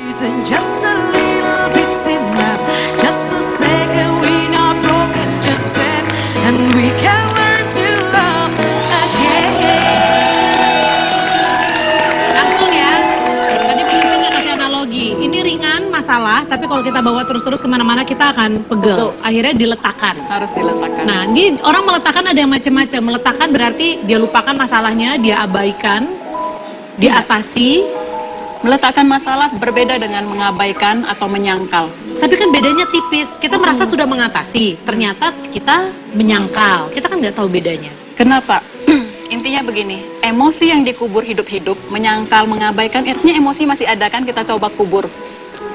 And just a little bit enough. Just a second, we not broken, just bend, and we can learn to love again. Langsung ya. Tadi produser udah kasih analogi. Ini ringan masalah, tapi kalau kita bawa terus-terus kemana-mana kita akan pegel. Akhirnya diletakkan. Harus diletakkan. Nah, ini orang meletakkan ada yang macam-macam. Meletakkan berarti dia lupakan masalahnya, dia abaikan, dia atasi. Meletakkan masalah berbeda dengan mengabaikan atau menyangkal. Tapi kan bedanya tipis. Kita merasa sudah mengatasi, ternyata kita menyangkal. Kita kan nggak tahu bedanya. Kenapa? Intinya begini, emosi yang dikubur hidup-hidup, menyangkal, mengabaikan, artinya emosi masih ada kan, kita coba kubur.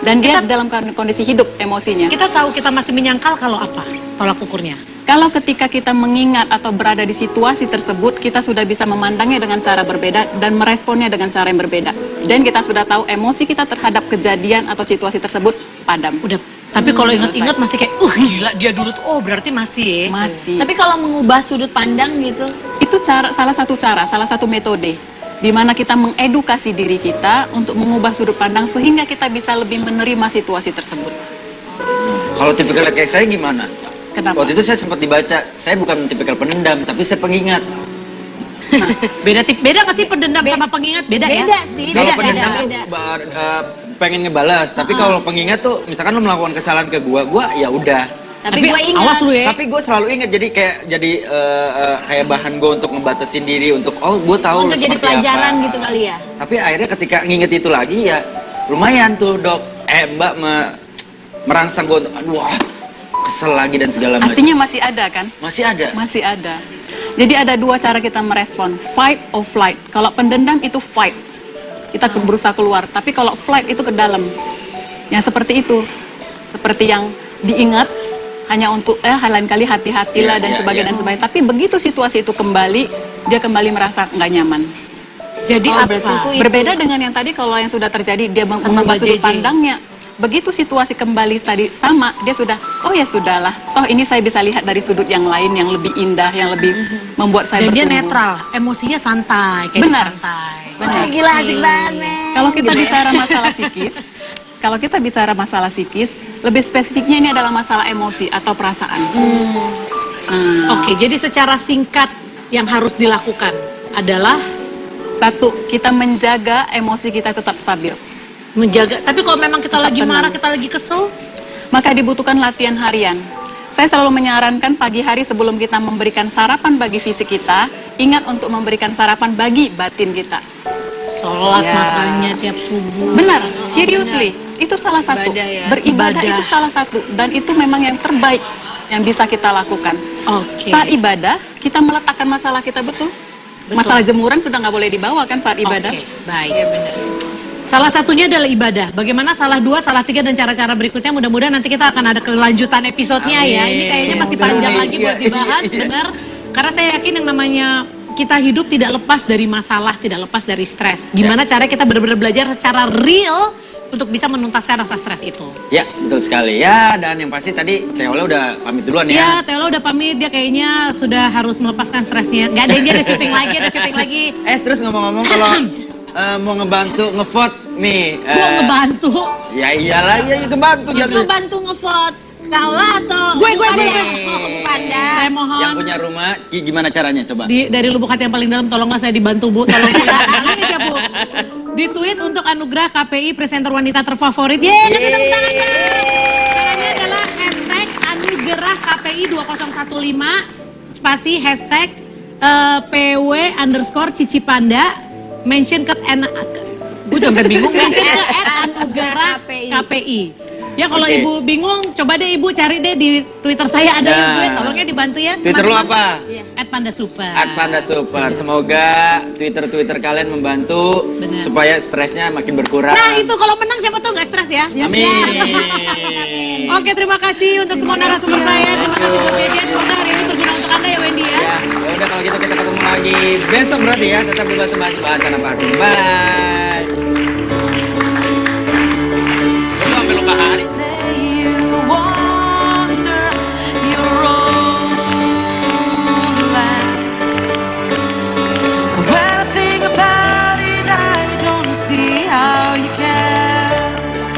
Dan dia dalam kondisi hidup emosinya. Kita tahu kita masih menyangkal kalau apa? Tolak ukurnya. Kalau ketika kita mengingat atau berada di situasi tersebut, kita sudah bisa memandangnya dengan cara berbeda dan meresponnya dengan cara yang berbeda. Dan kita sudah tahu emosi kita terhadap kejadian atau situasi tersebut padam. Udah. Tapi kalau ingat-ingat masih kayak, gila dia dulu tuh, berarti masih ya? Masih. Tapi kalau mengubah sudut pandang gitu, Itu salah satu metode di mana kita mengedukasi diri kita untuk mengubah sudut pandang sehingga kita bisa lebih menerima situasi tersebut. Kalau tipikal kayak saya gimana? Kenapa? Waktu itu saya sempat dibaca, saya bukan tipikal penendam, tapi saya pengingat. Beda nggak sih pendendam sama pengingat? Beda ya? beda sih. Kalau Beda, pendendam tuh beda. pengen ngebalas, tapi kalau pengingat tuh misalkan lo melakukan kesalahan ke gua ya udah. Tapi gue ingat. Awas lu ya. Tapi gue selalu ingat, jadi kayak bahan gue untuk ngebatasin diri, untuk gue tahu Untuk jadi seperti pelajaran apa. gitu kali ya. Tapi akhirnya ketika nginget itu lagi ya lumayan tuh dok, mbak merangsang gue untuk aduh kesel lagi dan segala macam. Artinya masih ada kan? Masih ada. Masih ada. Jadi ada dua cara kita merespon, fight or flight. Kalau pendendam itu fight, kita berusaha keluar. Tapi kalau flight itu ke dalam. Yang seperti itu, seperti yang diingat hanya untuk lain kali hati-hatilah dan sebagainya. Tapi begitu situasi itu kembali, dia kembali merasa nggak nyaman. Jadi berarti apa? itu Berbeda dengan yang tadi, kalau yang sudah terjadi dia Sama mengubah Mbak sudut JJ. pandangnya. Begitu situasi kembali tadi sama, dia sudah, oh ya sudahlah, toh ini saya bisa lihat dari sudut yang lain yang lebih indah, yang lebih membuat saya Dan dia bertumbuh. netral, emosinya santai, kayak Benar. santai. Wah, gila asik banget, men. Kalau kita bicara masalah psikis, kalau kita bicara masalah psikis, lebih spesifiknya ini adalah masalah emosi atau perasaan. Oke, jadi secara singkat yang harus dilakukan adalah Satu, kita menjaga emosi kita tetap stabil. menjaga. Tapi kalau memang kita Tetap lagi tenang. marah, kita lagi kesel, Maka dibutuhkan latihan harian. Saya selalu menyarankan pagi hari sebelum kita memberikan sarapan bagi fisik kita, ingat untuk memberikan sarapan bagi batin kita. sholat Ya. makanya tiap subuh. Benar, seriously, itu salah satu. Ibadah ya. Beribadah Ibadah. itu salah satu, dan itu memang yang terbaik yang bisa kita lakukan. Oke. Saat ibadah, kita meletakkan masalah kita betul. Masalah jemuran sudah nggak boleh dibawa kan saat ibadah. Oke, baik. Iya benar. Salah satunya adalah ibadah. Bagaimana salah 2, salah 3 dan cara-cara berikutnya. Mudah-mudahan nanti kita akan ada kelanjutan episodenya ya. Ini kayaknya masih panjang lagi buat dibahas, benar. Karena saya yakin yang namanya kita hidup tidak lepas dari masalah, tidak lepas dari stres. Gimana cara kita benar-benar belajar secara real untuk bisa menuntaskan rasa stres itu. Ya, betul sekali. Ya, dan yang pasti tadi Teola udah pamit duluan Iya, ya. Teola udah pamit, dia kayaknya sudah harus melepaskan stresnya. Gak ada, dia ada syuting lagi, ada syuting lagi. Terus ngomong-ngomong kalau mau ngebantu ngevote nih. Gua ngebantu. Ya iyalah, ya ngebantu Itu jatuh. bantu ngevote Kaula atau Gue. Panda? Saya mohon. Yang punya rumah, gimana caranya coba? Dari lubuk hati yang paling dalam, tolonglah saya dibantu Bu, tolong ya. Ini ya Bu. Di tweet untuk anugerah KPI presenter wanita terfavorit. Yeay, kasih tepuk tangannya. Caranya adalah hashtag anugerah KPI 2015 spasi hashtag PW_Cici_Panda mention ke gue udah sampai bingung mention ke @anugerah KPI. Ya kalau Oke. Ibu bingung, coba deh Ibu cari deh di Twitter saya ada ya Bu, ya. Tolongnya dibantu ya. Twitter lu teman-teman. apa? Iya, @pandasuper. @pandasuper. Semoga Twitter kalian membantu Benar. supaya stresnya makin berkurang. Nah itu kalau menang siapa tahu nggak stres ya. Amin. Oke, terima kasih untuk semua narasumber saya. Terima kasih buat JJ. Semoga hari ini berguna untuk Anda ya Wendy ya. Ya, udah kalau gitu kita ketemu lagi besok berarti ya. Tetap di bahasan apa asing. Bye. Sampai lupa hari. Say you wander your own land. When I think about it, I don't see how you can.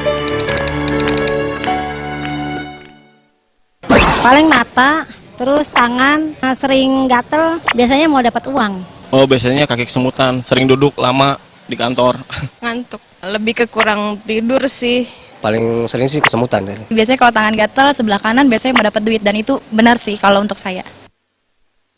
Paling mata, terus tangan, sering gatel, biasanya mau dapat uang. Oh, biasanya kaki kesemutan, sering duduk lama di kantor. Ngantuk, lebih ke kurang tidur sih. Paling sering sih kesemutan. Biasanya kalau tangan gatel sebelah kanan biasanya mau dapat duit, dan itu benar sih kalau untuk saya.